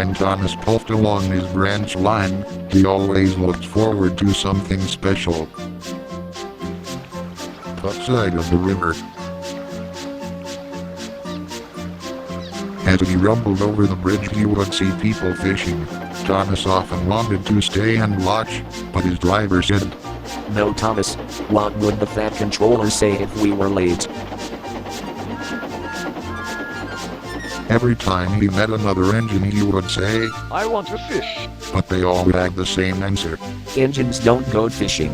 When Thomas puffed along his branch line, he always looked forward to something special. Upside of the river. As he rumbled over the bridge, he would see people fishing. Thomas often wanted to stay and watch, but his driver said, "No, Thomas, what would the fat controller say if we were late?" Every time he met another engine he would say, "I want to fish." But they all had the same answer. "Engines don't go fishing."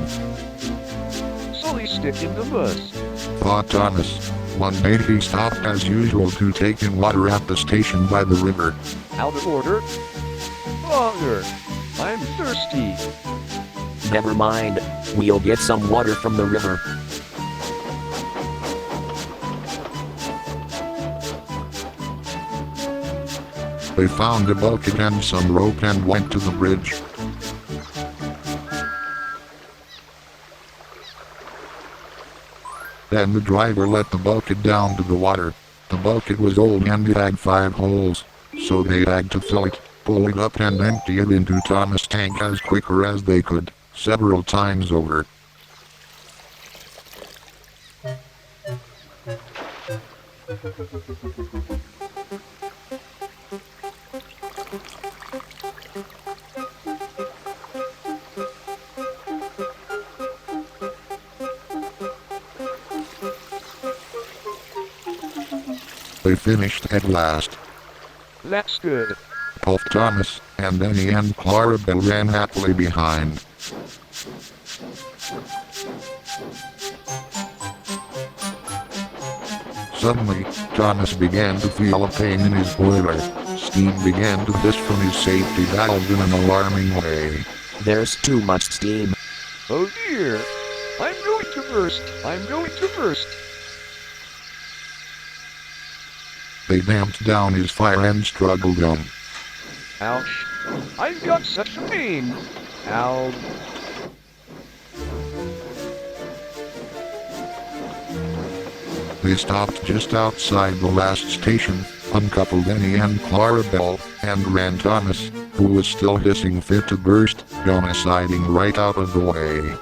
"Silly stick in the mud," thought Thomas. One day he stopped as usual to take in water at the station by the river. "Out of order. Father, I'm thirsty." "Never mind, we'll get some water from the river." They found a bucket and some rope and went to the bridge. Then the driver let the bucket down to the water. The bucket was old and it had 5 holes, so they had to fill it, pull it up and empty it into Thomas' tank as quicker as they could, several times over. They finished at last. "That's good." puffed Thomas, and then he and Clarabelle ran happily behind. Suddenly, Thomas began to feel a pain in his boiler. Steam began to hiss from his safety valve in an alarming way. There's too much steam. "Oh dear! I'm going to burst! I'm going to burst!" They damped down his fire and struggled on. "Ouch! I've got such a pain! Ow!" They stopped just outside the last station, uncoupled Annie and Clarabelle, and ran Thomas, who was still hissing fit to burst, down a siding right out of the way.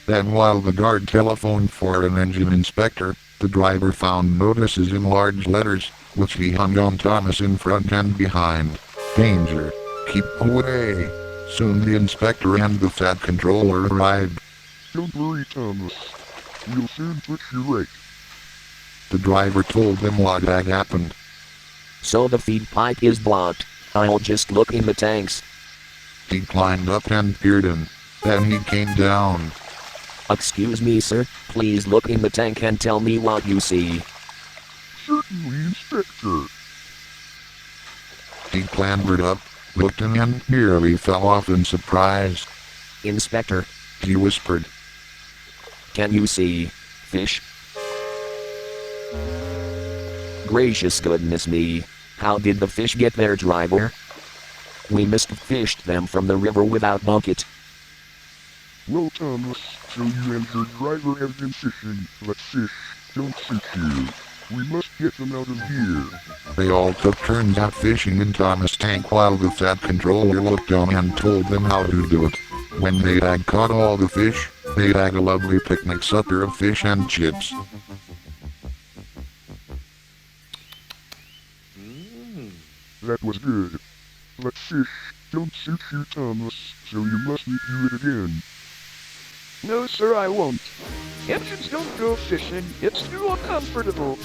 Then while the guard telephoned for an engine inspector, the driver found notices in large letters, which he hung on Thomas in front and behind. "Danger! Keep away!" Soon the inspector and the fat controller arrived. "Don't worry, Thomas. We'll soon put you right." The driver told them what had happened. "So the feed pipe is blocked. I'll just look in the tanks." He climbed up and peered in. Then he came down. "Excuse me, sir, please look in the tank and tell me what you see." "Certainly, Inspector." He clambered up, looked in and nearly fell off in surprise. "Inspector," he whispered. "can you see fish?" "Gracious goodness me, how did the fish get there, driver? We must have fished them from the river without bucket." "Well, Thomas, so you and your driver have been fishing, but fish don't suit you. We must get them out of here." They all took turns out fishing in Thomas' tank while the fat controller looked on and told them how to do it. When they had caught all the fish, they had a lovely picnic supper of fish and chips. That was good. But fish don't suit you, Thomas, so you mustn't do it again. "No, sir, I won't. Engines don't go fishing. It's too uncomfortable."